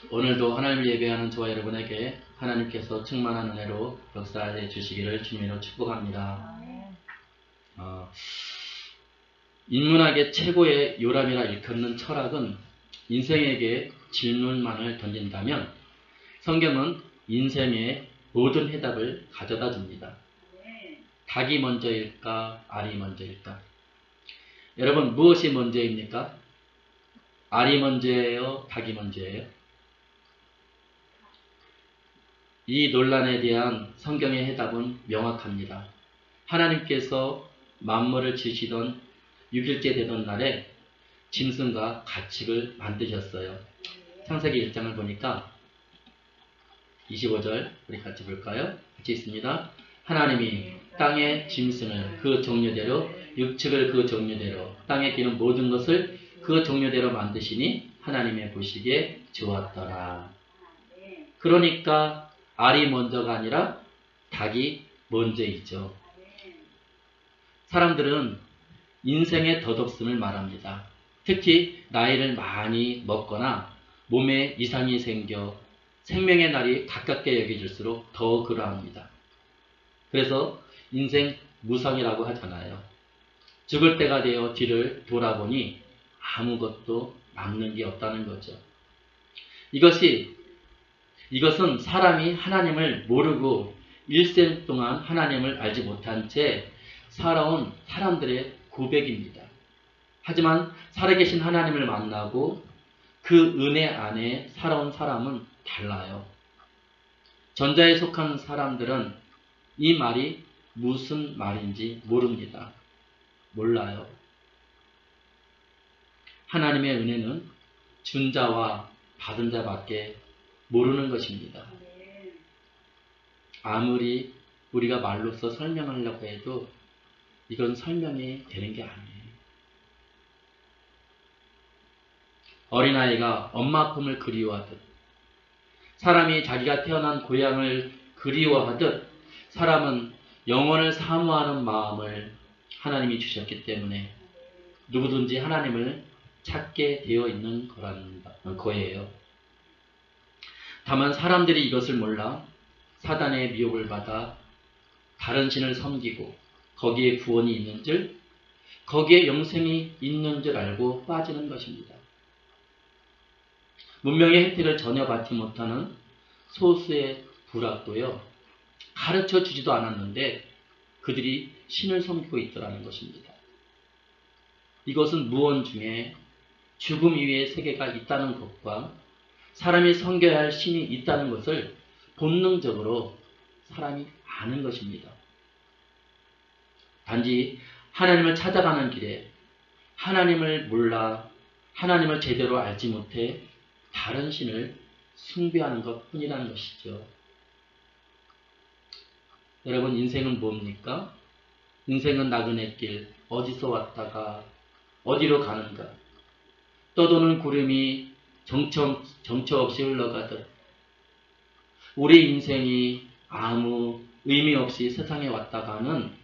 오늘도 하나님을 예배하는 저와 여러분에게 하나님께서 충만한 은혜로 역사해 주시기를 주님으로 축복합니다. 인문학의 최고의 요람이라 일컫는 철학은 인생에게 질문만을 던진다면 성경은 인생의 모든 해답을 가져다 줍니다. 닭이 먼저일까? 알이 먼저일까? 여러분, 무엇이 먼저입니까? 알이 먼저예요? 닭이 먼저예요? 이 논란에 대한 성경의 해답은 명확합니다. 하나님께서 만물을 지으시던 6일째 되던 날에 짐승과 가축을 만드셨어요. 창세기 1장을 보니까 25절 우리 같이 볼까요? 같이 있습니다. 하나님이 땅의 짐승을 그 종류대로 육축을 그 종류대로 땅에 기는 모든 것을 그 종류대로 만드시니 하나님의 보시기에 좋았더라. 그러니까 알이 먼저가 아니라 닭이 먼저이죠. 사람들은 인생의 덧없음을 말합니다. 특히 나이를 많이 먹거나 몸에 이상이 생겨 생명의 날이 가깝게 여겨질수록 더 그러합니다. 그래서 인생 무상이라고 하잖아요. 죽을 때가 되어 뒤를 돌아보니 아무것도 남는 게 없다는 거죠. 이것은 사람이 하나님을 모르고 일생 동안 하나님을 알지 못한 채 살아온 사람들의 고백입니다. 하지만 살아계신 하나님을 만나고 그 은혜 안에 살아온 사람은 달라요. 전자에 속한 사람들은 이 말이 무슨 말인지 모릅니다. 몰라요. 하나님의 은혜는 준 자와 받은 자밖에 모르는 것입니다. 아무리 우리가 말로써 설명하려고 해도 이건 설명이 되는 게 아니에요. 어린아이가 엄마 품을 그리워하듯 사람이 자기가 태어난 고향을 그리워하듯 사람은 영원을 사모하는 마음을 하나님이 주셨기 때문에 누구든지 하나님을 찾게 되어 있는 거예요. 다만 사람들이 이것을 몰라 사단의 미혹을 받아 다른 신을 섬기고 거기에 구원이 있는 줄, 거기에 영생이 있는 줄 알고 빠지는 것입니다. 문명의 혜택을 전혀 받지 못하는 소수의 부락도요, 가르쳐 주지도 않았는데 그들이 신을 섬기고 있더라는 것입니다. 이것은 무언 중에 죽음 이외의 세계가 있다는 것과 사람이 섬겨야 할 신이 있다는 것을 본능적으로 사람이 아는 것입니다. 단지 하나님을 찾아가는 길에 하나님을 몰라 하나님을 제대로 알지 못해 다른 신을 숭배하는 것 뿐이라는 것이죠. 여러분, 인생은 뭡니까? 인생은 나그네 길, 어디서 왔다가 어디로 가는가? 떠도는 구름이 정처 없이 흘러가듯 우리 인생이 아무 의미 없이 세상에 왔다가는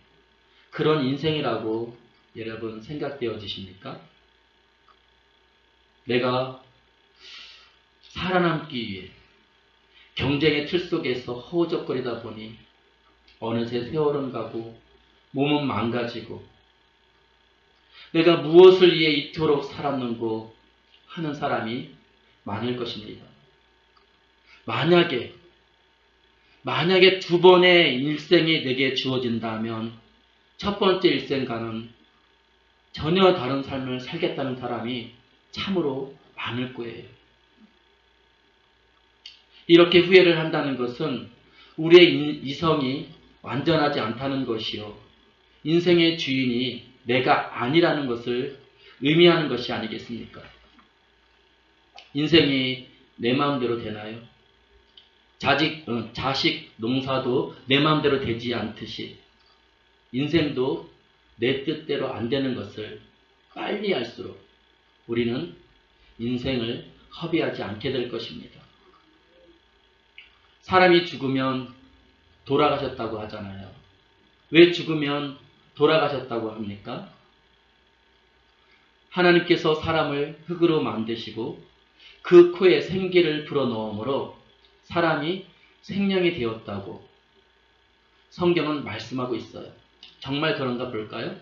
그런 인생이라고 여러분 생각되어지십니까? 내가 살아남기 위해 경쟁의 틀 속에서 허우적거리다 보니 어느새 세월은 가고 몸은 망가지고 내가 무엇을 위해 이토록 살았는고 하는 사람이 많을 것입니다. 만약에 두 번의 일생이 내게 주어진다면 첫 번째 일생과는 전혀 다른 삶을 살겠다는 사람이 참으로 많을 거예요. 이렇게 후회를 한다는 것은 우리의 이성이 완전하지 않다는 것이요, 인생의 주인이 내가 아니라는 것을 의미하는 것이 아니겠습니까? 인생이 내 마음대로 되나요? 자식 농사도 내 마음대로 되지 않듯이 인생도 내 뜻대로 안 되는 것을 빨리 알수록 우리는 인생을 허비하지 않게 될 것입니다. 사람이 죽으면 돌아가셨다고 하잖아요. 왜 죽으면 돌아가셨다고 합니까? 하나님께서 사람을 흙으로 만드시고 그 코에 생기를 불어넣음으로 사람이 생명이 되었다고 성경은 말씀하고 있어요. 정말 그런가 볼까요?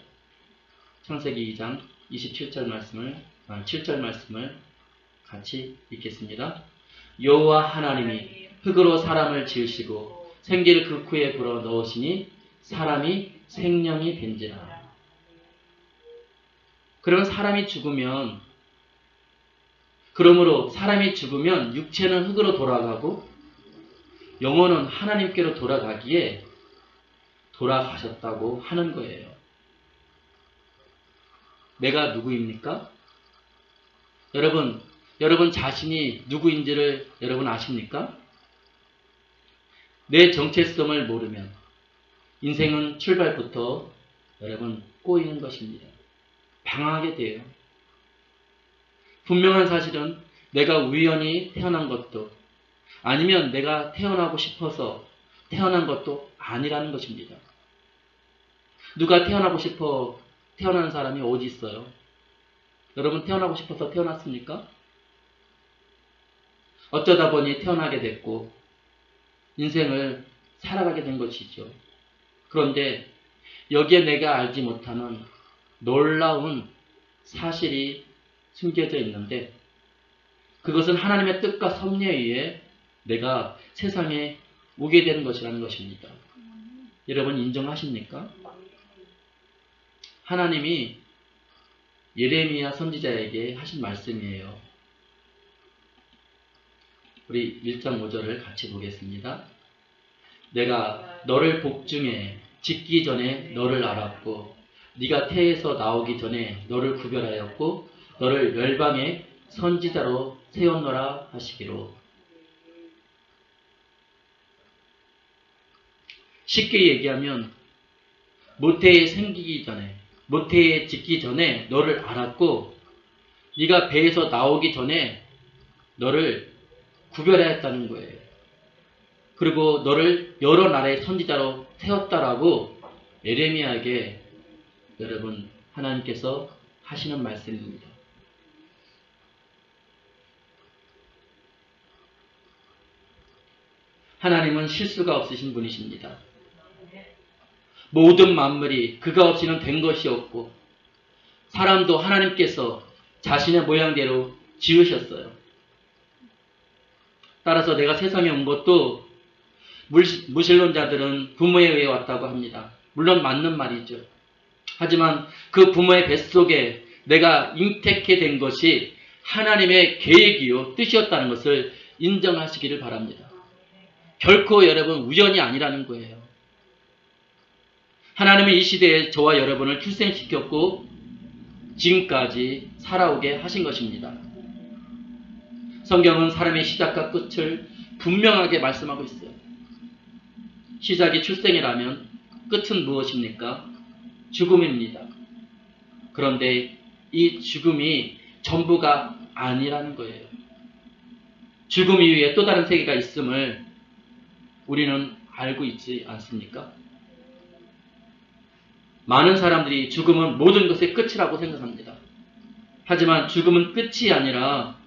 창세기 2장 27절 말씀을 7절 말씀을 같이 읽겠습니다. 여호와 하나님이 흙으로 사람을 지으시고 생기를 그 코에 불어 넣으시니 사람이 생명이 된지라. 그러면 그러므로 사람이 죽으면 육체는 흙으로 돌아가고 영혼은 하나님께로 돌아가기에 돌아가셨다고 하는 거예요. 내가 누구입니까? 여러분 자신이 누구인지를 여러분 아십니까? 내 정체성을 모르면 인생은 출발부터 여러분 꼬이는 것입니다. 방황하게 돼요. 분명한 사실은 내가 우연히 태어난 것도 아니면 내가 태어나고 싶어서 태어난 것도 아니라는 것입니다. 누가 태어나고 싶어 태어난 사람이 어디 있어요? 여러분 태어나고 싶어서 태어났습니까? 어쩌다 보니 태어나게 됐고 인생을 살아가게 된 것이죠. 그런데 여기에 내가 알지 못하는 놀라운 사실이 숨겨져 있는데 그것은 하나님의 뜻과 섭리에 의해 내가 세상에 오게 되는 것이라는 것입니다. 여러분 인정하십니까? 하나님이 예레미야 선지자에게 하신 말씀이에요. 우리 1장 5절을 같이 보겠습니다. 내가 너를 복중에 짓기 전에 너를 알았고 네가 태에서 나오기 전에 너를 구별하였고 너를 열방의 선지자로 세웠노라 하시기로. 쉽게 얘기하면 모태에 생기기 전에 모태에 짓기 전에 너를 알았고 네가 배에서 나오기 전에 너를 구별하였다는 거예요. 그리고 너를 여러 나라의 선지자로 세웠다라고 예레미야에게 여러분 하나님께서 하시는 말씀입니다. 하나님은 실수가 없으신 분이십니다. 모든 만물이 그가 없이는 된 것이 없고 사람도 하나님께서 자신의 모양대로 지으셨어요. 따라서 내가 세상에 온 것도 무신론자들은 부모에 의해 왔다고 합니다. 물론 맞는 말이죠. 하지만 그 부모의 뱃속에 내가 잉태케 된 것이 하나님의 계획이요 뜻이었다는 것을 인정하시기를 바랍니다. 결코 여러분 우연이 아니라는 거예요. 하나님은 이 시대에 저와 여러분을 출생시켰고 지금까지 살아오게 하신 것입니다. 성경은 사람의 시작과 끝을 분명하게 말씀하고 있어요. 시작이 출생이라면 끝은 무엇입니까? 죽음입니다. 그런데 이 죽음이 전부가 아니라는 거예요. 죽음 이후에 또 다른 세계가 있음을 우리는 알고 있지 않습니까? 많은 사람들이 죽음은 모든 것의 끝이라고 생각합니다. 하지만 죽음은 끝이 아니라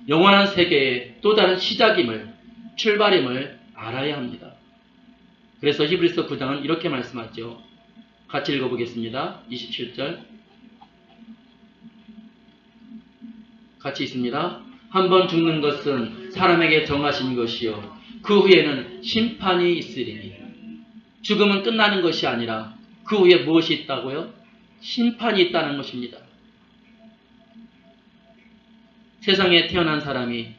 영원한 세계의 또 다른 시작임을, 출발임을 알아야 합니다. 그래서 히브리서 9장은 이렇게 말씀하죠. 같이 읽어보겠습니다. 27절 같이 있습니다. 한 번 죽는 것은 사람에게 정하신 것이요 그 후에는 심판이 있으리니. 죽음은 끝나는 것이 아니라 그 후에 무엇이 있다고요? 심판이 있다는 것입니다. 세상에 태어난 사람이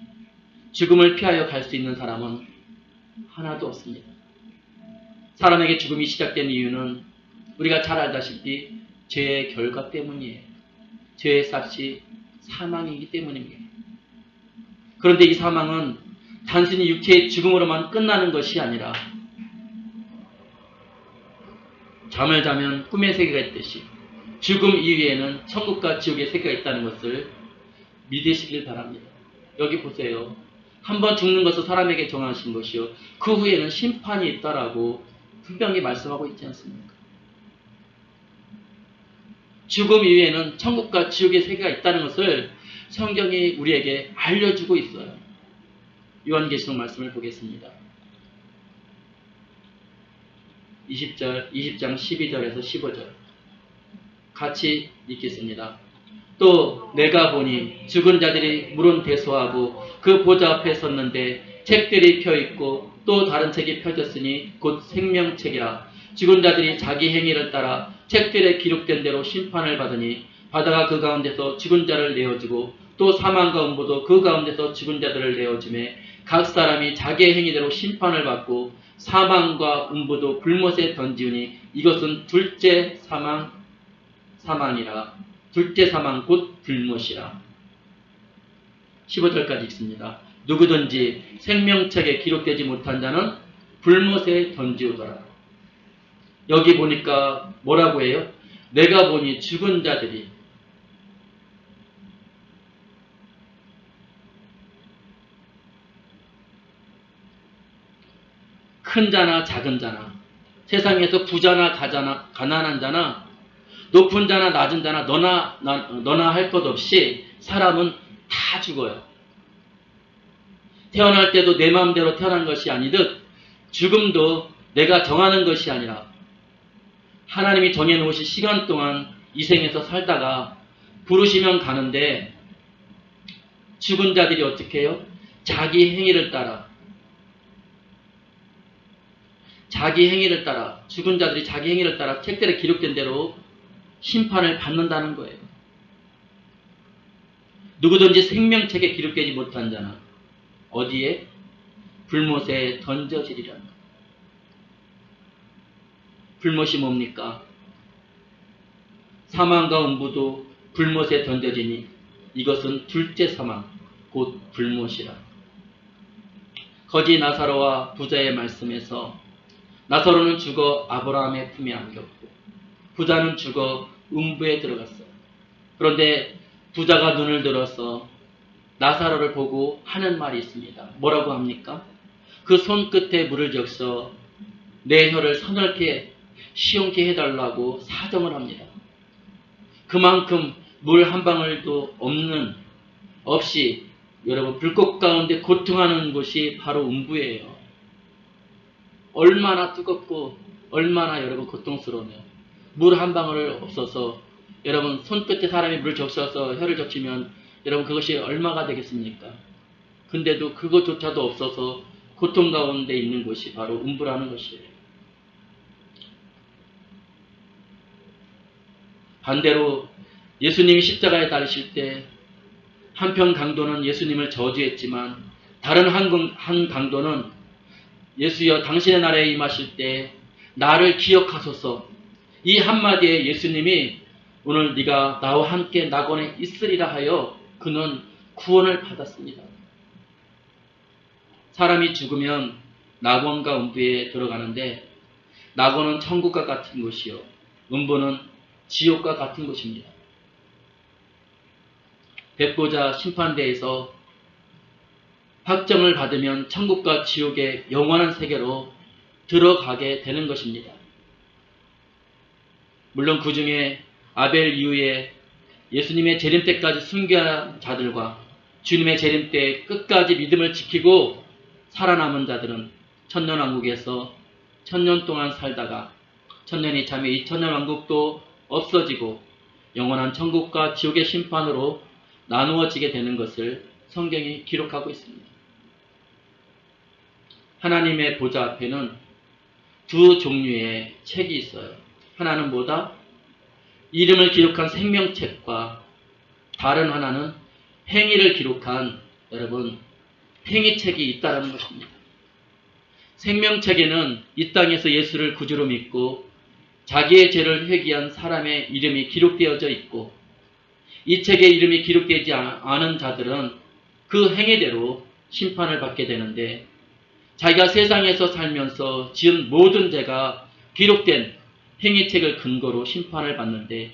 죽음을 피하여 갈 수 있는 사람은 하나도 없습니다. 사람에게 죽음이 시작된 이유는 우리가 잘 알다시피 죄의 결과 때문이에요. 죄의 값이 사망이기 때문입니다. 그런데 이 사망은 단순히 육체의 죽음으로만 끝나는 것이 아니라 잠을 자면 꿈의 세계가 있듯이 죽음 이후에는 천국과 지옥의 세계가 있다는 것을 믿으시길 바랍니다. 여기 보세요. 한 번 죽는 것은 사람에게 정하신 것이요 그 후에는 심판이 있다라고 분명히 말씀하고 있지 않습니까? 죽음 이후에는 천국과 지옥의 세계가 있다는 것을 성경이 우리에게 알려주고 있어요. 요한계시록 말씀을 보겠습니다. 20장 12절에서 15절 같이 읽겠습니다. 또 내가 보니 죽은 자들이 물은 대소하고 그 보좌 앞에 섰는데 책들이 펴있고 또 다른 책이 펴졌으니 곧 생명책이라. 죽은 자들이 자기 행위를 따라 책들에 기록된 대로 심판을 받으니 바다가 그 가운데서 죽은 자를 내어주고 또 사망과 음부도 그 가운데서 죽은 자들을 내어주매 각 사람이 자기의 행위대로 심판을 받고 사망과 음부도 불못에 던지우니 이것은 둘째 사망이라. 둘째 사망 곧 불못이라. 15절까지 읽습니다. 누구든지 생명책에 기록되지 못한 자는 불못에 던지우더라. 여기 보니까 뭐라고 해요? 내가 보니 죽은 자들이 큰 자나 작은 자나 세상에서 부자나 가난한 자나 높은 자나 낮은 자나 너나 할 것 없이 사람은 다 죽어요. 태어날 때도 내 마음대로 태어난 것이 아니듯 죽음도 내가 정하는 것이 아니라 하나님이 정해놓으신 시간 동안 이 생에서 살다가 부르시면 가는데 죽은 자들이 어떻게 해요? 자기 행위를 따라 죽은 자들이 자기 행위를 따라 책들에 기록된 대로 심판을 받는다는 거예요. 누구든지 생명책에 기록되지 못한 자는 어디에? 불못에 던져지리라. 불못이 뭡니까? 사망과 음부도 불못에 던져지니 이것은 둘째 사망 곧 불못이라. 거지 나사로와 부자의 말씀에서 나사로는 죽어 아브라함의 품에 안겼고 부자는 죽어 음부에 들어갔어요. 그런데 부자가 눈을 들어서 나사로를 보고 하는 말이 있습니다. 뭐라고 합니까? 그 손끝에 물을 적셔 내 혀를 서늘게 시원케 해달라고 사정을 합니다. 그만큼 물 한 방울도 없이 여러분 불꽃 가운데 고통하는 곳이 바로 음부예요. 얼마나 뜨겁고 얼마나 여러분 고통스러우며 물 한 방울 없어서 여러분 손끝에 사람이 물을 적셔서 혀를 적시면 여러분 그것이 얼마가 되겠습니까? 근데도 그것조차도 없어서 고통 가운데 있는 곳이 바로 음부라는 것이에요. 반대로 예수님이 십자가에 달리실 때 한편 강도는 예수님을 저주했지만 다른 한 강도는 예수여 당신의 나라에 임하실 때 나를 기억하소서, 이 한마디에 예수님이 오늘 네가 나와 함께 낙원에 있으리라 하여 그는 구원을 받았습니다. 사람이 죽으면 낙원과 음부에 들어가는데 낙원은 천국과 같은 곳이요 음부는 지옥과 같은 곳입니다. 백보자 심판대에서 확정을 받으면 천국과 지옥의 영원한 세계로 들어가게 되는 것입니다. 물론 그 중에 아벨 이후에 예수님의 재림 때까지 순교한 자들과 주님의 재림 때 끝까지 믿음을 지키고 살아남은 자들은 천년왕국에서 천년 동안 살다가 천년이 참에 이 천년왕국도 없어지고 영원한 천국과 지옥의 심판으로 나누어지게 되는 것을 성경이 기록하고 있습니다. 하나님의 보좌 앞에는 두 종류의 책이 있어요. 하나는 뭐다? 이름을 기록한 생명책과 다른 하나는 행위를 기록한 여러분 행위책이 있다는 것입니다. 생명책에는 이 땅에서 예수를 구주로 믿고 자기의 죄를 회개한 사람의 이름이 기록되어져 있고 이 책에 이름이 기록되지 않은 자들은 그 행위대로 심판을 받게 되는데 자기가 세상에서 살면서 지은 모든 죄가 기록된 행위책을 근거로 심판을 받는데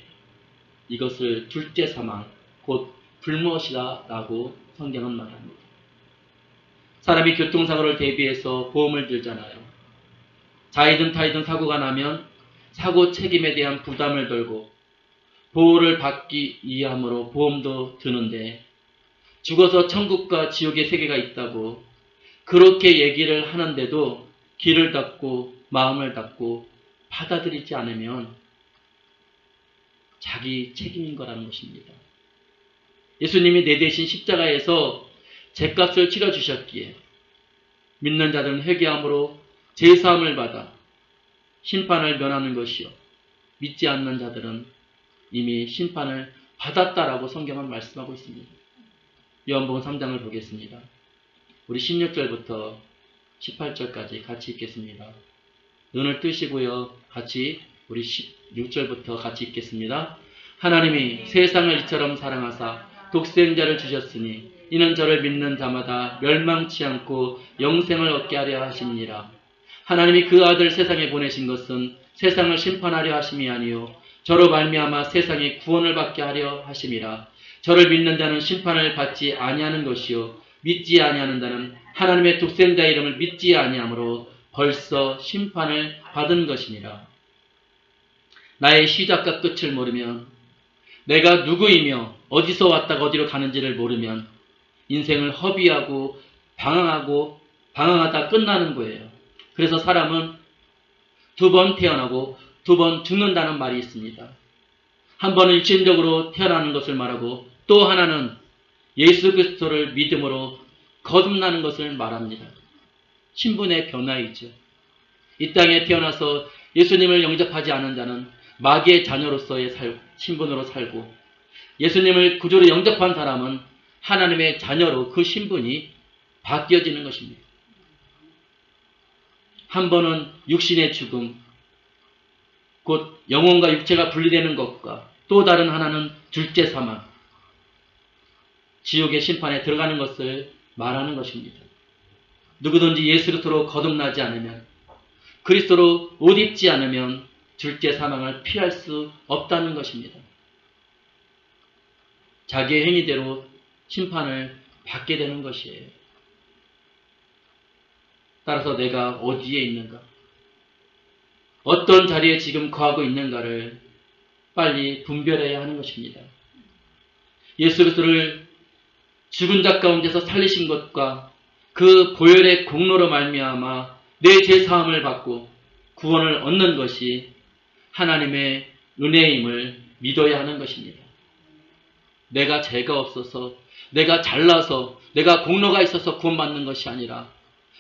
이것을 둘째 사망 곧 불못이다 라고 성경은 말합니다. 사람이 교통사고를 대비해서 보험을 들잖아요. 자이든 타이든 사고가 나면 사고 책임에 대한 부담을 덜고 보호를 받기 위함으로 보험도 드는데 죽어서 천국과 지옥의 세계가 있다고 그렇게 얘기를 하는데도 귀를 닫고 마음을 닫고 받아들이지 않으면 자기 책임인 거라는 것입니다. 예수님이 내 대신 십자가에서 죄값을 치러주셨기에 믿는 자들은 회개함으로 제사함을 받아 심판을 면하는 것이요, 믿지 않는 자들은 이미 심판을 받았다라고 성경은 말씀하고 있습니다. 요한복음 3장을 보겠습니다. 우리 16절부터 18절까지 같이 읽겠습니다. 눈을 뜨시고요, 같이 우리 16절부터 같이 읽겠습니다. 하나님이 세상을 이처럼 사랑하사 독생자를 주셨으니 이는 저를 믿는 자마다 멸망치 않고 영생을 얻게 하려 하심이니라. 하나님이 그 아들 세상에 보내신 것은 세상을 심판하려 하심이 아니요 저로 말미암아 세상에 구원을 받게 하려 하심이라. 저를 믿는 자는 심판을 받지 아니하는 것이요 믿지 아니하는 자는 하나님의 독생자 이름을 믿지 아니하므로 벌써 심판을 받은 것이니라. 나의 시작과 끝을 모르면, 내가 누구이며 어디서 왔다가 어디로 가는지를 모르면 인생을 허비하고 방황하다 끝나는 거예요. 그래서 사람은 2번 태어나고 2번 죽는다는 말이 있습니다. 한 번은 육신적으로 태어나는 것을 말하고 또 하나는 예수 그리스도를 믿음으로 거듭나는 것을 말합니다. 신분의 변화이죠. 이 땅에 태어나서 예수님을 영접하지 않은 자는 마귀의 자녀로서의 신분으로 살고, 예수님을 구주로 영접한 사람은 하나님의 자녀로 그 신분이 바뀌어지는 것입니다. 한 번은 육신의 죽음, 곧 영혼과 육체가 분리되는 것과 또 다른 하나는 둘째 사망, 지옥의 심판에 들어가는 것을 말하는 것입니다. 누구든지 예수 그리스도로 거듭나지 않으면, 그리스도로 옷 입지 않으면 둘째 사망을 피할 수 없다는 것입니다. 자기의 행위대로 심판을 받게 되는 것이에요. 따라서 내가 어디에 있는가, 어떤 자리에 지금 거하고 있는가를 빨리 분별해야 하는 것입니다. 예수 그리스도를 죽은 자 가운데서 살리신 것과 그 보혈의 공로로 말미암아 내 죄사함을 받고 구원을 얻는 것이 하나님의 은혜임을 믿어야 하는 것입니다. 내가 죄가 없어서, 내가 잘나서, 내가 공로가 있어서 구원받는 것이 아니라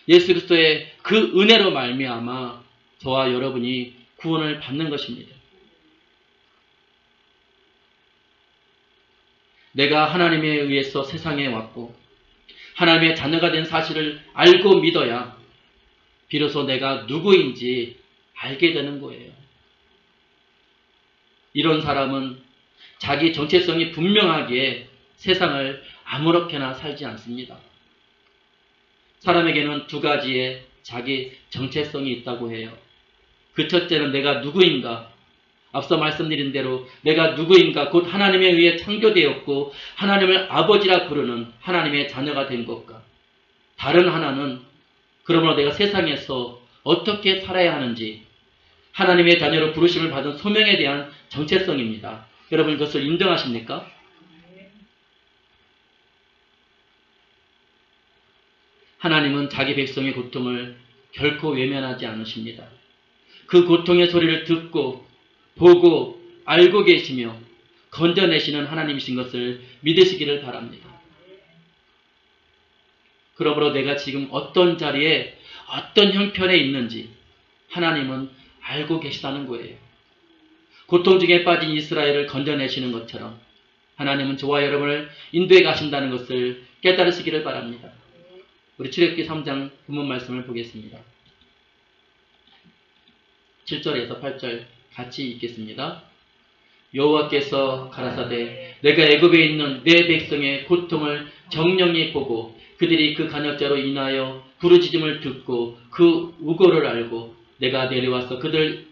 예수 그리스도의 그 은혜로 말미암아 저와 여러분이 구원을 받는 것입니다. 내가 하나님에 의해서 세상에 왔고 하나님의 자녀가 된 사실을 알고 믿어야 비로소 내가 누구인지 알게 되는 거예요. 이런 사람은 자기 정체성이 분명하기에 세상을 아무렇게나 살지 않습니다. 사람에게는 2가지의 자기 정체성이 있다고 해요. 그 첫째는 내가 누구인가, 앞서 말씀드린 대로 내가 누구인가, 곧 하나님에 의해 창조되었고 하나님을 아버지라 부르는 하나님의 자녀가 된 것과, 다른 하나는 그러므로 내가 세상에서 어떻게 살아야 하는지, 하나님의 자녀로 부르심을 받은 소명에 대한 정체성입니다. 여러분 그것을 인정하십니까? 하나님은 자기 백성의 고통을 결코 외면하지 않으십니다. 그 고통의 소리를 듣고 보고 알고 계시며 건져내시는 하나님이신 것을 믿으시기를 바랍니다. 그러므로 내가 지금 어떤 자리에 어떤 형편에 있는지 하나님은 알고 계시다는 거예요. 고통 중에 빠진 이스라엘을 건져내시는 것처럼 하나님은 저와 여러분을 인도해 가신다는 것을 깨달으시기를 바랍니다. 우리 출애굽기 3장 본문 말씀을 보겠습니다. 7절에서 8절 같이 읽겠습니다. 여호와께서 가라사대 내가 애굽에 있는 내 백성의 고통을 정령히 보고 그들이 그 간역자로 인하여 부르짖음을 듣고 그 우고를 알고 내가 내려와서 그들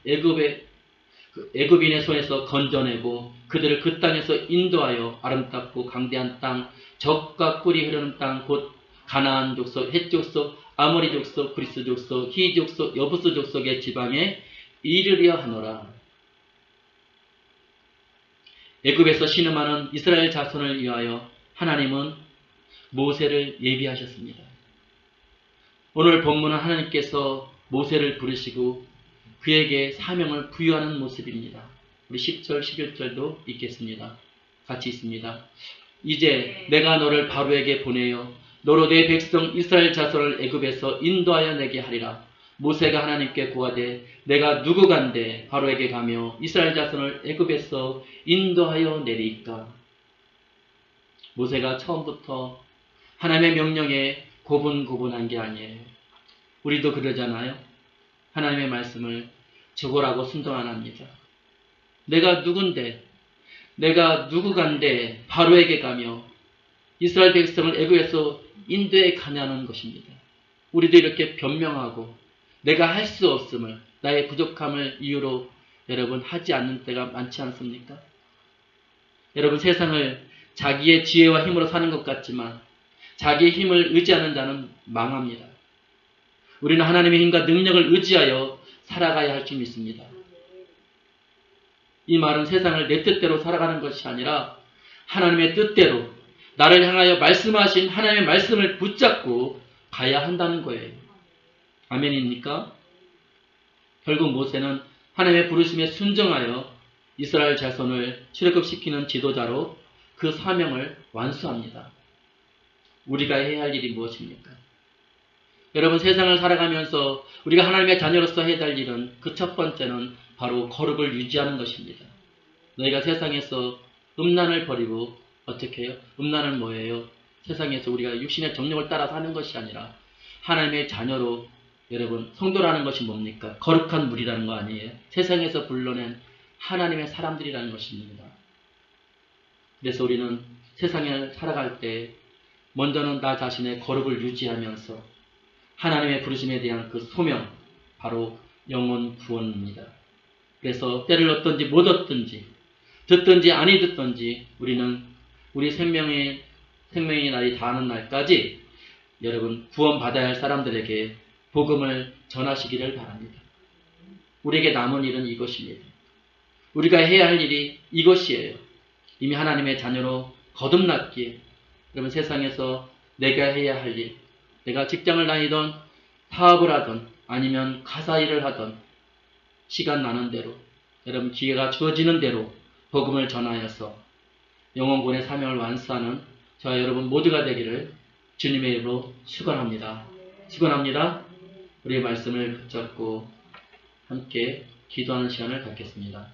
애굽인의 손에서 건져내고 그들을 그 땅에서 인도하여 아름답고 강대한 땅, 젖과 꿀이 흐르는 땅, 곧 가나안 족속, 헷 족속, 아모리 족속, 그리스 족속, 히 족속, 여부스 족속의 지방에 이르려 하노라. 애굽에서 신음하는 이스라엘 자손을 위하여 하나님은 모세를 예비하셨습니다. 오늘 본문은 하나님께서 모세를 부르시고 그에게 사명을 부여하는 모습입니다. 우리 10절, 11절도 읽겠습니다. 같이 있습니다. 이제 내가 너를 바로에게 보내어 너로 내 백성 이스라엘 자손을 애굽에서 인도하여 내게 하리라. 모세가 하나님께 구하되 내가 누구간데 바로에게 가며 이스라엘 자손을 애굽에서 인도하여 내리까. 모세가 처음부터 하나님의 명령에 고분고분한 게 아니에요. 우리도 그러잖아요. 하나님의 말씀을 적으라고 순종 안 합니다. 내가 누군데, 내가 누구간데 바로에게 가며 이스라엘 백성을 애굽에서 인도에 가냐는 것입니다. 우리도 이렇게 변명하고 내가 할 수 없음을, 나의 부족함을 이유로 여러분 하지 않는 때가 많지 않습니까? 여러분, 세상을 자기의 지혜와 힘으로 사는 것 같지만 자기의 힘을 의지하는 자는 망합니다. 우리는 하나님의 힘과 능력을 의지하여 살아가야 할 줄 믿습니다. 이 말은 세상을 내 뜻대로 살아가는 것이 아니라 하나님의 뜻대로 나를 향하여 말씀하신 하나님의 말씀을 붙잡고 가야 한다는 거예요. 아멘입니까? 결국 모세는 하나님의 부르심에 순종하여 이스라엘 자손을 출애굽시키는 지도자로 그 사명을 완수합니다. 우리가 해야 할 일이 무엇입니까? 여러분, 세상을 살아가면서 우리가 하나님의 자녀로서 해야 할 일은 그 첫 번째는 바로 거룩을 유지하는 것입니다. 너희가 세상에서 음란을 버리고 어떻게 해요? 음란은 뭐예요? 세상에서 우리가 육신의 정욕을 따라 사는 것이 아니라 하나님의 자녀로, 여러분, 성도라는 것이 뭡니까? 거룩한 무리라는 거 아니에요? 세상에서 불러낸 하나님의 사람들이라는 것입니다. 그래서 우리는 세상에 살아갈 때 먼저는 나 자신의 거룩을 유지하면서 하나님의 부르심에 대한 그 소명, 바로 영혼 구원입니다. 그래서 때를 얻든지 못 얻든지, 듣든지 아니 듣든지 우리는 우리 생명의 날이 닿는 날까지 여러분 구원받아야 할 사람들에게 복음을 전하시기를 바랍니다. 우리에게 남은 일은 이것입니다. 우리가 해야 할 일이 이것이에요. 이미 하나님의 자녀로 거듭났기에 여러분, 세상에서 내가 해야 할 일, 내가 직장을 다니던 사업을 하던 아니면 가사 일을 하던 시간 나는 대로, 여러분 기회가 주어지는 대로 복음을 전하여서 영혼구원의 사명을 완수하는 저와 여러분 모두가 되기를 주님의 이름으로 축원합니다. 축원합니다. 우리의 말씀을 붙잡고 함께 기도하는 시간을 갖겠습니다.